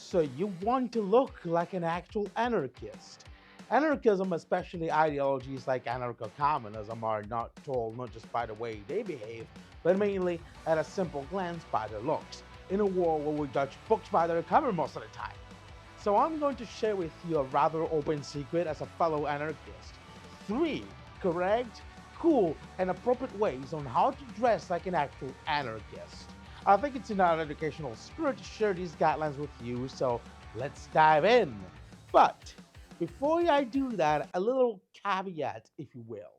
So you want to look like an actual anarchist. Anarchism, especially ideologies like anarcho-communism, are not told not just by the way they behave, but mainly at a simple glance by their looks, in a world where we judge books by their cover most of the time. So I'm going to share with you a rather open secret as a fellow anarchist. 3 correct, cool, and appropriate ways on how to dress like an actual anarchist. I think it's in our educational spirit to share these guidelines with you, so let's dive in. But before I do that, a little caveat, if you will.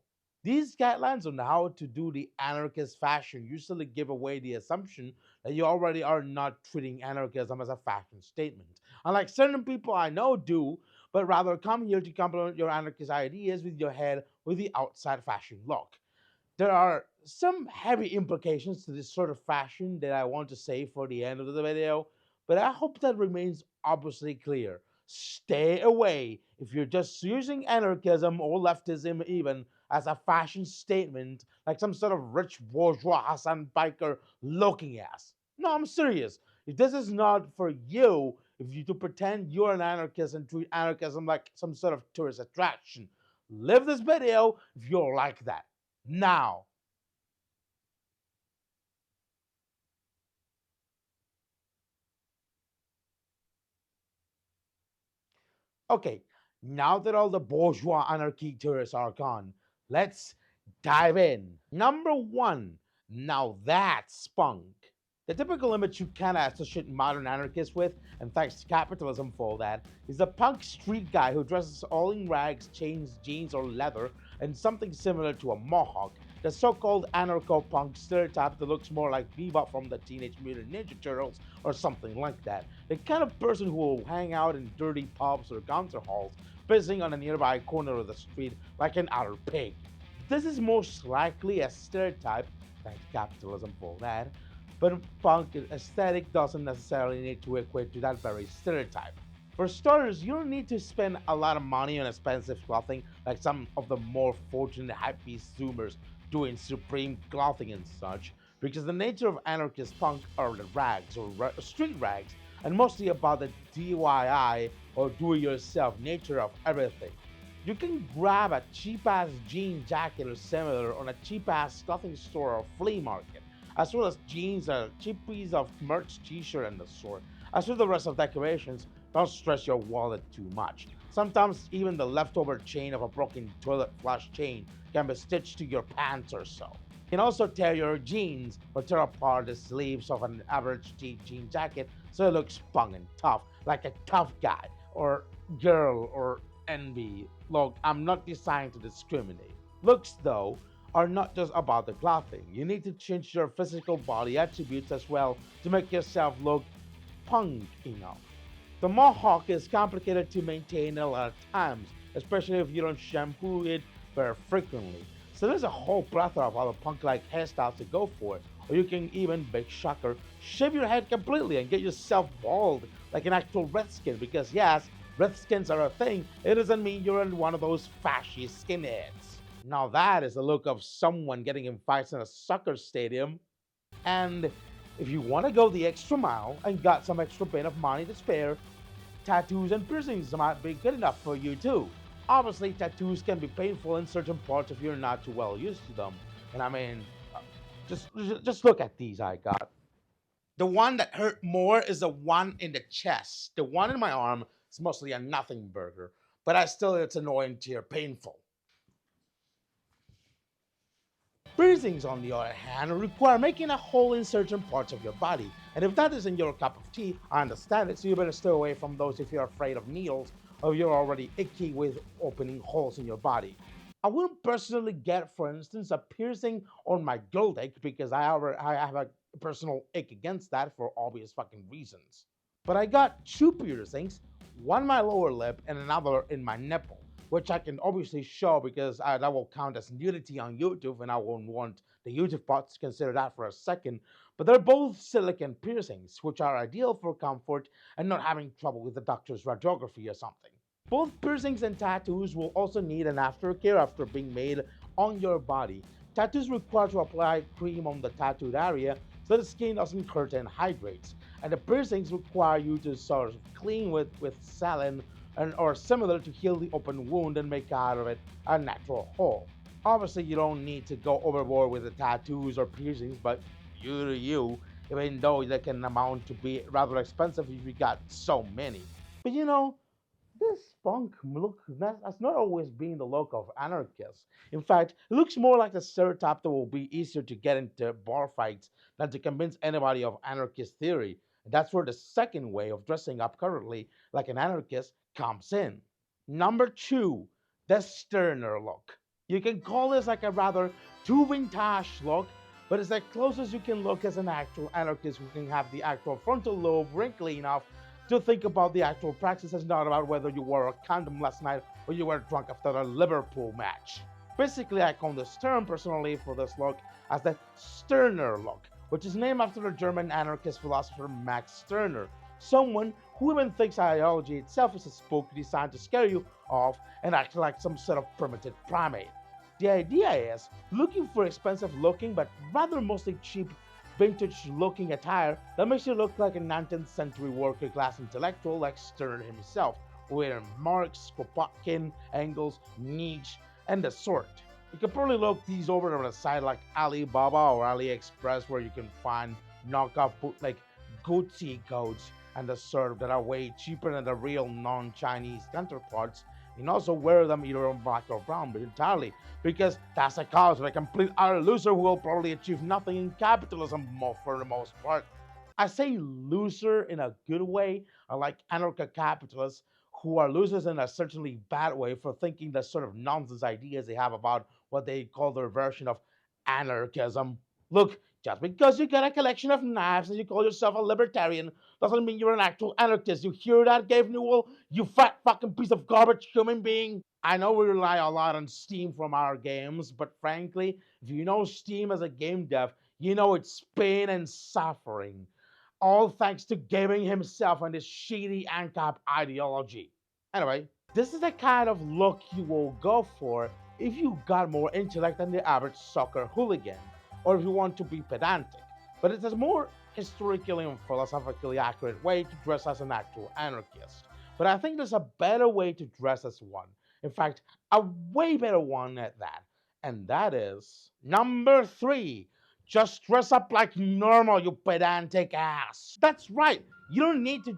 These guidelines on how to do the anarchist fashion usually give away the assumption that you already are not treating anarchism as a fashion statement. Unlike certain people I know do, but rather come here to complement your anarchist ideas with your head with the outside fashion look. There are some heavy implications to this sort of fashion that I want to say for the end of the video, but I hope that remains obviously clear. Stay away if you're just using anarchism or leftism even as a fashion statement like some sort of rich bourgeois Hassan biker looking ass. No, I'm serious. If this is not for you, if you to pretend you're an anarchist and treat anarchism like some sort of tourist attraction, leave this video if you're like that. Now, okay, now that all the bourgeois anarchy tourists are gone, let's dive in. Number one, now that's punk. The typical image you kind of associate modern anarchists with, and thanks to capitalism for that, is the punk street guy who dresses all in rags, chains, jeans, or leather, and something similar to a mohawk. The so-called anarcho-punk stereotype that looks more like Bebop from the Teenage Mutant Ninja Turtles or something like that. The kind of person who will hang out in dirty pubs or concert halls, pissing on a nearby corner of the street like an utter pig. This is most likely a stereotype, thanks to capitalism for that, but punk aesthetic doesn't necessarily need to equate to that very stereotype. For starters, you don't need to spend a lot of money on expensive clothing like some of the more fortunate hypebeast zoomers doing supreme clothing and such, because the nature of anarchist punk are the rags or street rags, and mostly about the DIY or do-it-yourself nature of everything. You can grab a cheap-ass jean jacket or similar on a cheap-ass clothing store or flea market, as well as jeans, a cheap piece of merch t-shirt and the sort. As with the rest of decorations, don't stress your wallet too much. Sometimes even the leftover chain of a broken toilet flush chain can be stitched to your pants or so. You can also tear your jeans or tear apart the sleeves of an average jean jacket so it looks punk and tough, like a tough guy or girl or envy. Look, I'm not designed to discriminate. Looks, though, are not just about the clothing. You need to change your physical body attributes as well to make yourself look punk enough. The mohawk is complicated to maintain a lot of times, especially if you don't shampoo it very frequently. So there's a whole plethora of other punk-like hairstyles to go for. Or you can even, big shocker, shave your head completely and get yourself bald like an actual redskin because yes, redskins are a thing. It doesn't mean you're one of those fascist skinheads. Now that is the look of someone getting in fights in a soccer stadium. And if you want to go the extra mile and got some extra bit of money to spare, tattoos and piercings might be good enough for you too. Obviously, tattoos can be painful in certain parts if you're not too well used to them. And I mean, just look at these I got. The one that hurt more is the one in the chest. The one in my arm is mostly a nothing burger, but I still it's annoying to hear painful. Piercings, on the other hand, require making a hole in certain parts of your body, and if that isn't your cup of tea, I understand it, so you better stay away from those if you're afraid of needles or you're already icky with opening holes in your body. I wouldn't personally get, for instance, a piercing on my gold dick because I have a personal ick against that for obvious fucking reasons. But I got 2 piercings, one in my lower lip and another in my nipple, which I can obviously show because that will count as nudity on YouTube and I won't want the YouTube bots to consider that for a second. But they're both silicone piercings, which are ideal for comfort and not having trouble with the doctor's radiography or something. Both piercings and tattoos will also need an aftercare after being made on your body. Tattoos require to apply cream on the tattooed area so the skin doesn't hurt and hydrates. and the piercings require you to sort of clean with saline or similar to heal the open wound and make out of it a natural hole. Obviously, you don't need to go overboard with the tattoos or piercings, but you do you, even though they can amount to be rather expensive if you got so many. But this punk look has not always been the look of anarchists. In fact, it looks more like a stereotype that will be easier to get into bar fights than to convince anybody of anarchist theory. And that's where the second way of dressing up currently like an anarchist comes in. Number two, the Stirner look. You can call this like a rather too vintage look, but it's the closest you can look as an actual anarchist who can have the actual frontal lobe wrinkly enough to think about the actual practice as not about whether you wore a condom last night or you were drunk after a Liverpool match. Basically, I coined this term personally for this look as the Stirner look, which is named after the German anarchist philosopher Max Stirner, someone who even thinks ideology itself is a spook designed to scare you off and act like some sort of primitive primate. The idea is looking for expensive looking but rather mostly cheap vintage looking attire that makes you look like a 19th century worker class intellectual like Stirner himself, wearing Marx, Kropotkin, Engels, Nietzsche, and the sort. You can probably look these over on a site like Alibaba or AliExpress where you can find knockoff bootleg Gucci coats and the sort that are way cheaper than the real non-Chinese counterparts. You can also wear them either on black or brown, but entirely because that's a cause of a complete utter loser who will probably achieve nothing in capitalism for the most part. I say loser in a good way, unlike anarcho-capitalists who are losers in a certainly bad way for thinking the sort of nonsense ideas they have about what they call their version of anarchism. Look, just because you got a collection of knives and you call yourself a libertarian doesn't mean you're an actual anarchist. You hear that, Gabe Newell? You fat fucking piece of garbage human being. I know we rely a lot on Steam from our games, but frankly, if you know Steam as a game dev, you know it's pain and suffering. All thanks to gaming himself and his shitty ANCAP ideology. Anyway, this is the kind of look you will go for if you got more intellect than the average soccer hooligan, or if you want to be pedantic. But it's a more historically and philosophically accurate way to dress as an actual anarchist. But I think there's a better way to dress as one. In fact, a way better one at that. And that is number three. Just dress up like normal, you pedantic ass. That's right. You don't need to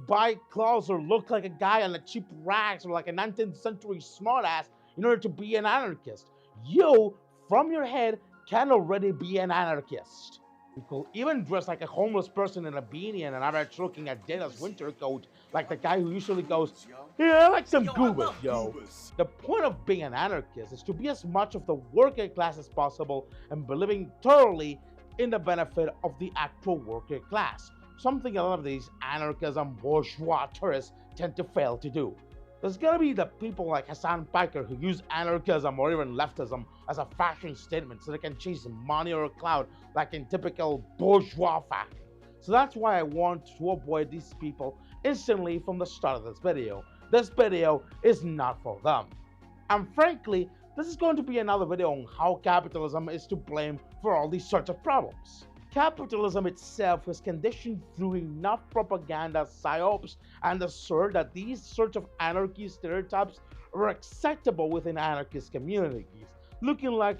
buy clothes or look like a guy on a cheap rags or like a 19th century smartass in order to be an anarchist. You, from your head, can already be an anarchist. You could even dress like a homeless person in a beanie and an average looking Adidas winter coat, like the guy who usually goes, "Yeah, I like some goobers, yo." The point of being an anarchist is to be as much of the working class as possible and believing thoroughly in the benefit of the actual worker class, something a lot of these anarchism bourgeois tourists tend to fail to do. There's gonna be the people like Hassan Piker who use anarchism or even leftism as a fashion statement so they can chase money or clout like in typical bourgeois fashion. So that's why I want to avoid these people instantly from the start of this video. This video is not for them. And frankly, this is going to be another video on how capitalism is to blame for all these sorts of problems. Capitalism itself was conditioned through enough propaganda, psyops, and the sort that these sorts of anarchy stereotypes are acceptable within anarchist communities, looking like,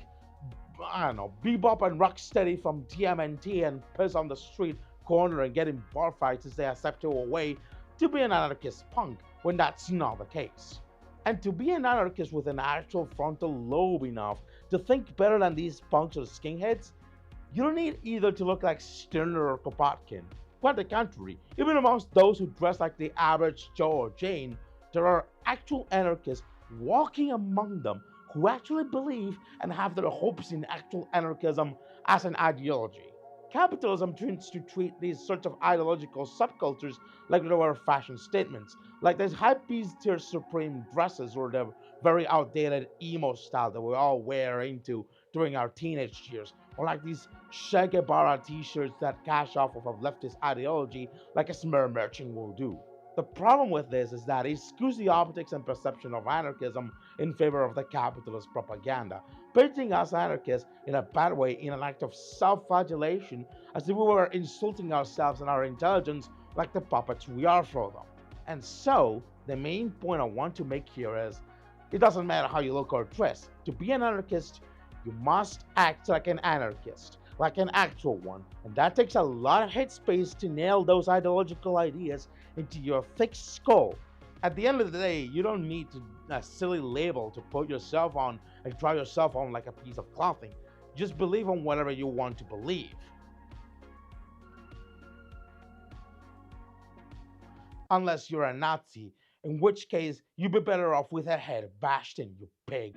I don't know, Bebop and Rocksteady from TMNT and Piss on the Street corner and getting bar fights as they accept your way to be an anarchist punk when that's not the case. And to be an anarchist with an actual frontal lobe enough to think better than these punks or skinheads, you don't need either to look like Stirner or Kropotkin. Quite the contrary, even amongst those who dress like the average Joe or Jane, there are actual anarchists walking among them who actually believe and have their hopes in actual anarchism as an ideology. Capitalism tends to treat these sorts of ideological subcultures like they were fashion statements, like these hypebeast tier supreme dresses or the very outdated emo style that we all wear into during our teenage years, or like these Che Guevara t-shirts that cash off of a leftist ideology like a smear merchant will do. The problem with this is that it skews the optics and perception of anarchism in favor of the capitalist propaganda, painting us anarchists in a bad way in an act of self flagellation as if we were insulting ourselves and our intelligence like the puppets we are for them. And so, the main point I want to make here is it doesn't matter how you look or dress. To be an anarchist, you must act like an anarchist, like an actual one. And that takes a lot of headspace to nail those ideological ideas into your thick skull. At the end of the day, you don't need a silly label to put yourself on and try yourself on like a piece of clothing. Just believe on whatever you want to believe. Unless you're a Nazi, in which case you'd be better off with a head bashed in, you pig.